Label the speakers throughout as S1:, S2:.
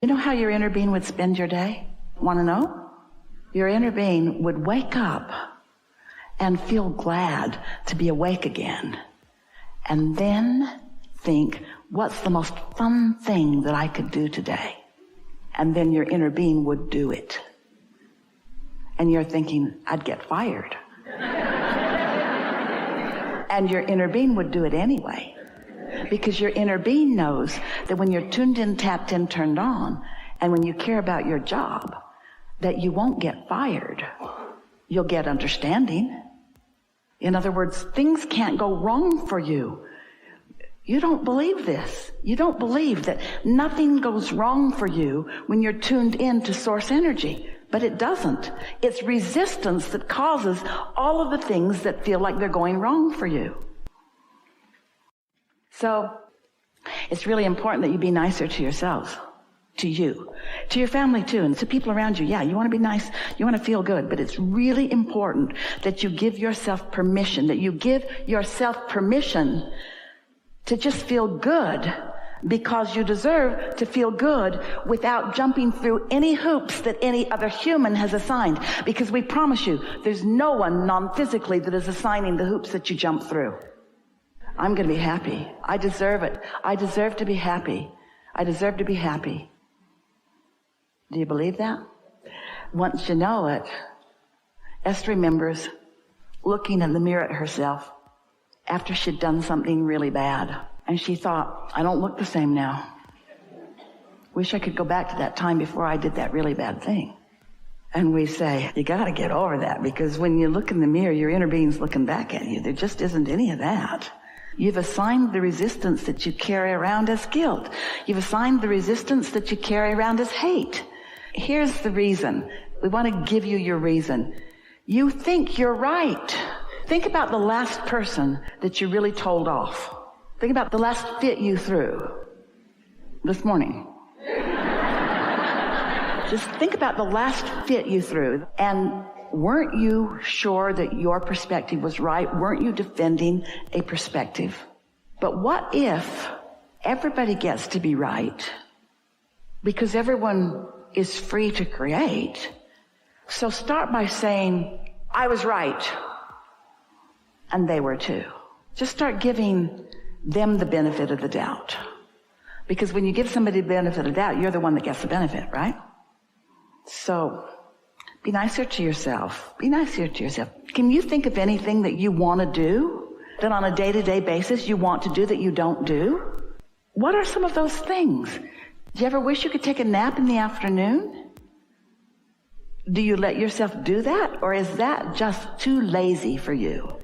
S1: You know how your inner being would spend your day? Want to know? Your inner being would wake up and feel glad to be awake again. And then think, what's the most fun thing that I could do today? And then your inner being would do it. And you're thinking, I'd get fired. And your inner being would do it anyway. Because your inner being knows that when you're tuned in, tapped in, turned on, and when you care about your job, that you won't get fired. You'll get understanding. In other words, things can't go wrong for you. You don't believe this. You don't believe that nothing goes wrong for you when you're tuned in to source energy. But it doesn't. It's resistance that causes all of the things that feel like they're going wrong for you. So it's really important that you be nicer to yourselves, to you, to your family too, and to people around you. Yeah, you want to be nice, you want to feel good, but it's really important that you give yourself permission, to just feel good, because you deserve to feel good without jumping through any hoops that any other human has assigned. Because we promise you, there's no one non-physically that is assigning the hoops that you jump through. I'm going to be happy. I deserve it. I deserve to be happy. I deserve to be happy. Do you believe that? Once you know it, Esther remembers looking in the mirror at herself after she'd done something really bad. And she thought, I don't look the same now. Wish I could go back to that time before I did that really bad thing. And we say, you got to get over that, because when you look in the mirror, your inner being's looking back at you. There just isn't any of that. You've assigned the resistance that you carry around as guilt. You've assigned the resistance that you carry around as hate. Here's the reason. We want to give you your reason. You think you're right. Think about the last person that you really told off. Think about the last fit you threw this morning. Just think about the last fit you threw. And weren't you sure that your perspective was right? Weren't you defending a perspective? But what if everybody gets to be right? Because everyone is free to create. So start by saying, I was right. And they were too. Just start giving them the benefit of the doubt. Because when you give somebody the benefit of the doubt, you're the one that gets the benefit, right? So be nicer to yourself. Be nicer to yourself. Can you think of anything that you want to do, that on a day-to-day basis you want to do that you don't do? What are some of those things? Do you ever wish you could take a nap in the afternoon? Do you let yourself do that? Or is that just too lazy for you?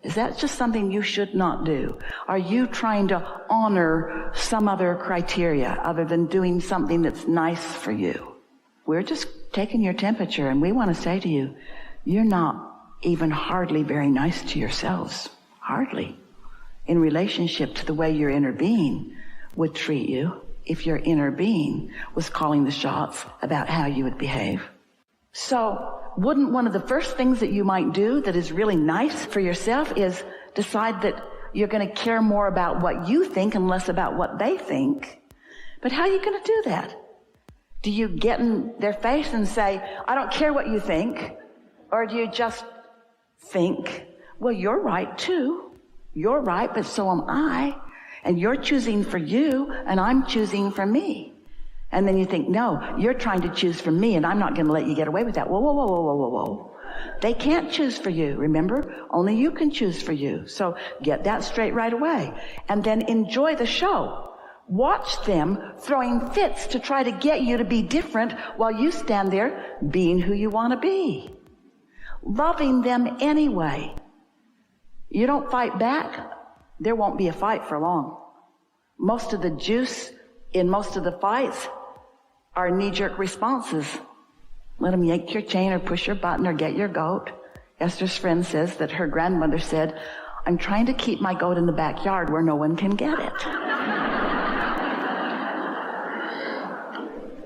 S1: Is that just something you should not do? Are you trying to honor some other criteria other than doing something that's nice for you? We're just taking your temperature, and we want to say to you, you're not even hardly very nice to yourselves. Hardly. In relationship to the way your inner being would treat you if your inner being was calling the shots about how you would behave. So, wouldn't one of the first things that you might do that is really nice for yourself is decide that you're going to care more about what you think and less about what they think? But how are you going to do that? Do you get in their face and say, I don't care what you think? Or do you just think, well, you're right too. You're right, but so am I. And you're choosing for you, and I'm choosing for me. And then you think, no, you're trying to choose for me, and I'm not going to let you get away with that. Whoa, whoa, whoa, whoa, whoa, whoa, whoa. They can't choose for you, remember? Only you can choose for you. So get that straight right away. And then enjoy the show. Watch them throwing fits to try to get you to be different while you stand there being who you want to be. Loving them anyway. You don't fight back, there won't be a fight for long. Most of the juice in most of the fights are knee-jerk responses. Let them yank your chain or push your button or get your goat. Esther's friend says that her grandmother said, I'm trying to keep my goat in the backyard where no one can get it.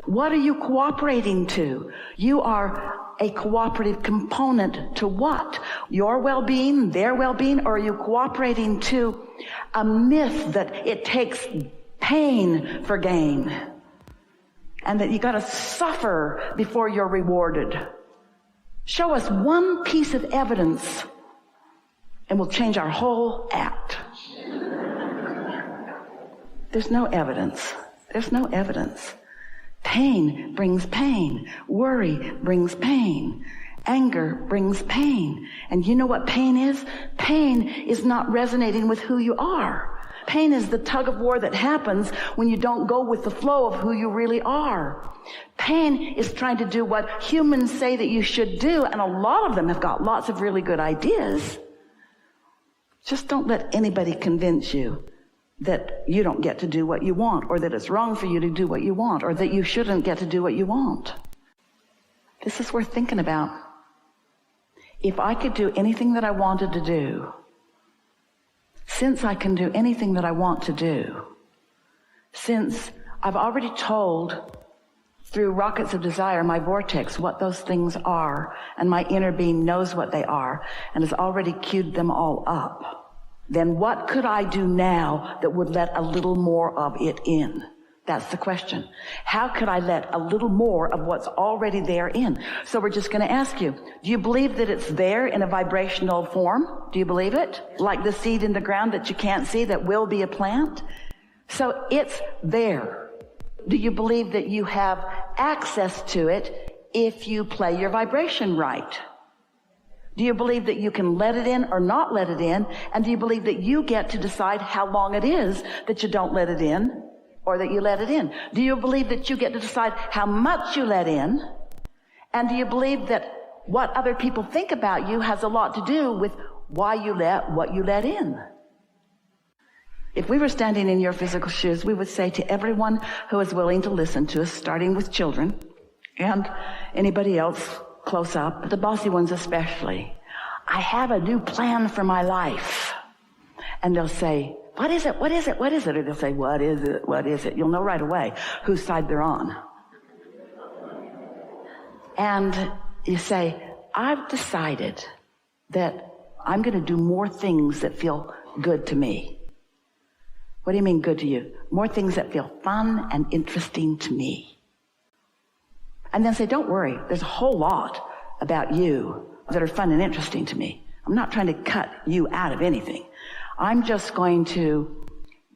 S1: What are you cooperating to? You are a cooperative component to what? Your well-being, their well-being, or are you cooperating to a myth that it takes pain for gain? and that you got to suffer before you're rewarded. Show us one piece of evidence and we'll change our whole act. There's no evidence. There's no evidence. Pain brings pain. Worry brings pain. Anger brings pain. And you know what pain is? Pain is not resonating with who you are. Pain is the tug of war that happens when you don't go with the flow of who you really are. Pain is trying to do what humans say that you should do, and a lot of them have got lots of really good ideas. Just don't let anybody convince you that you don't get to do what you want, or that it's wrong for you to do what you want, or that you shouldn't get to do what you want. This is worth thinking about. If I could do anything that I wanted to do, since I can do anything that I want to do, since I've already told through rockets of desire, my vortex, what those things are, and my inner being knows what they are, and has already queued them all up, then what could I do now that would let a little more of it in? That's the question. How could I let a little more of what's already there in? So we're just going to ask you, do you believe that it's there in a vibrational form? Do you believe it? Like the seed in the ground that you can't see that will be a plant? So it's there. Do you believe that you have access to it if you play your vibration right? Do you believe that you can let it in or not let it in? And do you believe that you get to decide how long it is that you don't let it in? Or that you let it in? Do you believe that you get to decide how much you let in? And do you believe that what other people think about you has a lot to do with why you let what you let in? If we were standing in your physical shoes, we would say to everyone who is willing to listen to us, starting with children and anybody else close up, the bossy ones especially, I have a new plan for my life. And they'll say, what is it? What is it? What is it? Or they'll say, what is it? What is it? You'll know right away whose side they're on. And you say, I've decided that I'm going to do more things that feel good to me. What do you mean good to you? More things that feel fun and interesting to me. And then say, don't worry, there's a whole lot about you that are fun and interesting to me. I'm not trying to cut you out of anything. I'm just going to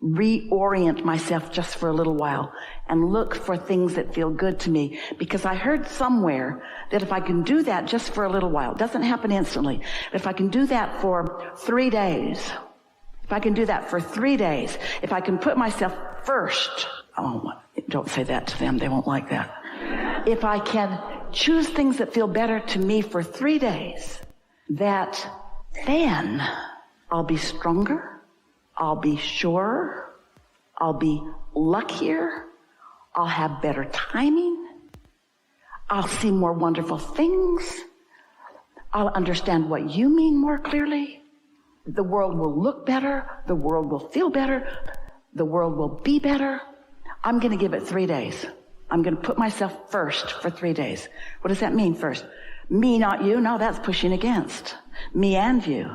S1: reorient myself just for a little while and look for things that feel good to me, because I heard somewhere that if I can do that just for a little while, it doesn't happen instantly, but if I can do that for 3 days, if I can do that for 3 days, if I can put myself first, oh, don't say that to them, they won't like that. If I can choose things that feel better to me for 3 days, that then I'll be stronger, I'll be surer, I'll be luckier, I'll have better timing, I'll see more wonderful things, I'll understand what you mean more clearly, the world will look better, the world will feel better, the world will be better. I'm going to give it 3 days. I'm going to put myself first for 3 days. What does that mean first? Me, not you? No, that's pushing against. Me and you.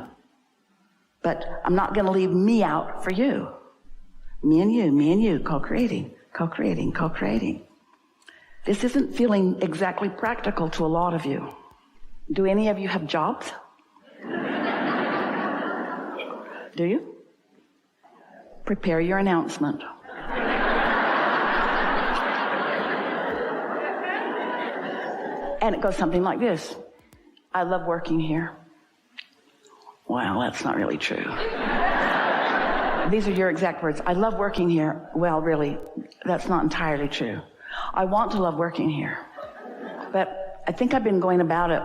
S1: But I'm not going to leave me out for you. Me and you, co-creating, co-creating, co-creating. This isn't feeling exactly practical to a lot of you. Do any of you have jobs? Do you? Prepare your announcement. And it goes something like this. I love working here. Well, that's not really true. These are your exact words. I love working here. Well, really, that's not entirely true. I want to love working here. But I think I've been going about it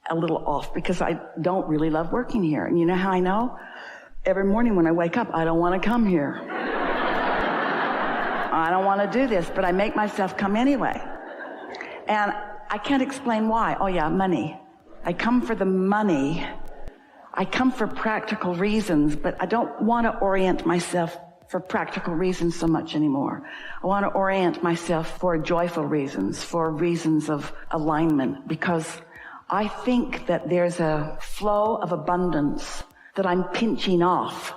S1: a little off because I don't really love working here. And you know how I know? Every morning when I wake up, I don't want to come here. I don't want to do this, but I make myself come anyway. And I can't explain why. Oh yeah, money. I come for the money. I come for practical reasons, but I don't want to orient myself for practical reasons so much anymore. I want to orient myself for joyful reasons, for reasons of alignment, because I think that there's a flow of abundance that I'm pinching off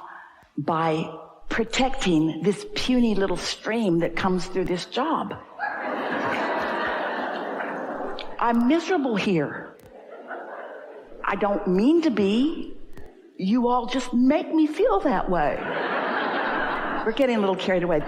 S1: by protecting this puny little stream that comes through this job. I'm miserable here. I don't mean to be. You all just make me feel that way. We're getting a little carried away.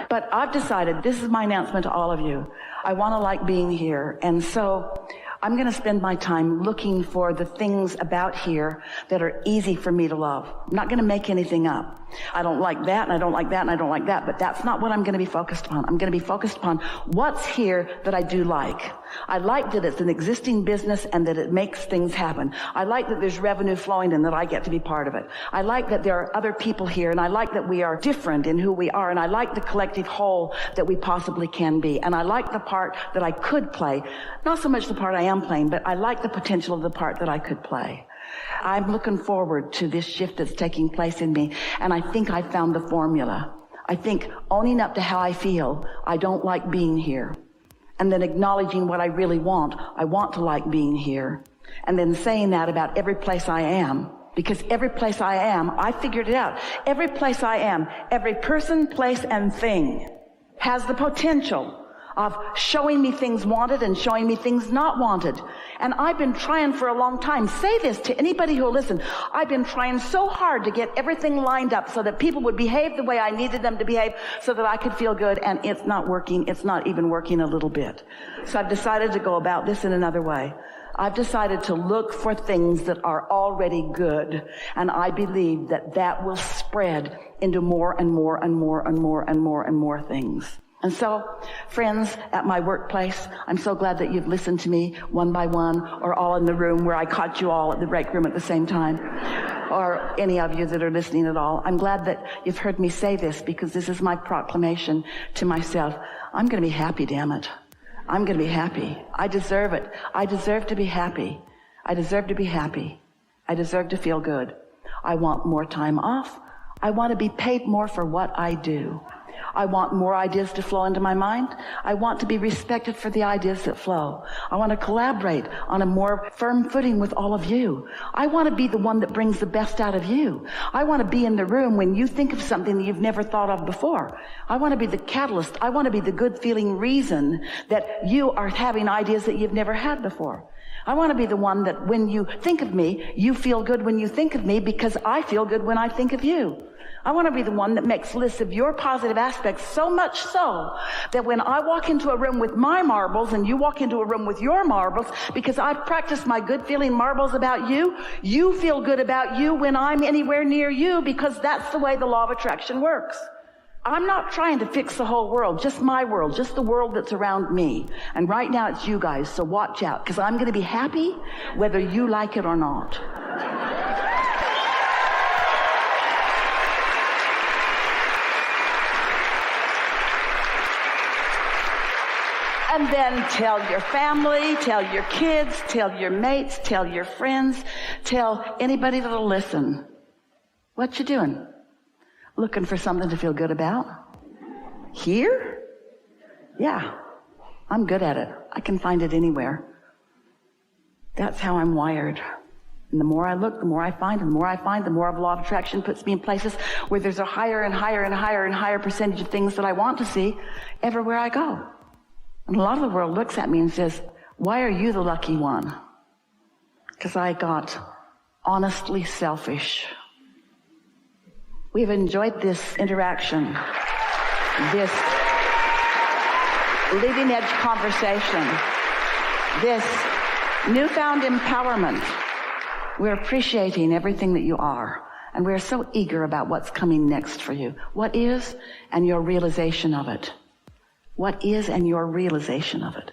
S1: But I've decided, this is my announcement to all of you. I want to like being here. And so I'm going to spend my time looking for the things about here that are easy for me to love. I'm not going to make anything up. I don't like that, and I don't like that, and I don't like that, but that's not what I'm going to be focused upon. I'm going to be focused upon what's here that I do like. I like that it's an existing business and that it makes things happen. I like that there's revenue flowing and that I get to be part of it. I like that there are other people here, and I like that we are different in who we are, and I like the collective whole that we possibly can be. And I like the part that I could play. Not so much the part I am playing, but I like the potential of the part that I could play. I'm looking forward to this shift that's taking place in me, and I think I found the formula. I think owning up to how I feel, I don't like being here, and then acknowledging what I really want. I want to like being here, and then saying that about every place I am, because every place I am, I figured it out. Every place I am, every person, place, and thing has the potential of showing me things wanted and showing me things not wanted. And I've been trying for a long time. Say this to anybody who will listen. I've been trying so hard to get everything lined up so that people would behave the way I needed them to behave so that I could feel good, and it's not working. It's not even working a little bit. So I've decided to go about this in another way. I've decided to look for things that are already good, and I believe that that will spread into more and more and more and more and more and more things. And so, friends at my workplace, I'm so glad that you've listened to me one by one, or all in the room where I caught you all at the break room at the same time, or any of you that are listening at all. I'm glad that you've heard me say this, because this is my proclamation to myself. I'm going to be happy, damn it. I'm going to be happy. I deserve it. I deserve to be happy. I deserve to be happy. I deserve to feel good. I want more time off. I want to be paid more for what I do. I want more ideas to flow into my mind. I want to be respected for the ideas that flow. I want to collaborate on a more firm footing with all of you. I want to be the one that brings the best out of you. I want to be in the room when you think of something that you've never thought of before. I want to be the catalyst. I want to be the good feeling reason that you are having ideas that you've never had before. I want to be the one that when you think of me, you feel good when you think of me, because I feel good when I think of you. I want to be the one that makes lists of your positive aspects, so much so that when I walk into a room with my marbles and you walk into a room with your marbles, because I've practiced my good feeling marbles about you, you feel good about you when I'm anywhere near you, because that's the way the law of attraction works. I'm not trying to fix the whole world, just my world, just the world that's around me. And right now it's you guys, so watch out, because I'm going to be happy whether you like it or not. And then tell your family, tell your kids, tell your mates, tell your friends, tell anybody that'll listen. What you doing? Looking for something to feel good about? Here? Yeah, I'm good at it. I can find it anywhere. That's how I'm wired. And the more I look, the more I find, and the more I find, the more of law of attraction puts me in places where there's a higher and higher and higher and higher percentage of things that I want to see everywhere I go. And a lot of the world looks at me and says, why are you the lucky one? Because I got honestly selfish. We've enjoyed this interaction, this leading edge conversation, this newfound empowerment. We're appreciating everything that you are, and we're so eager about what's coming next for you. What is, and your realization of it. What is, and your realization of it.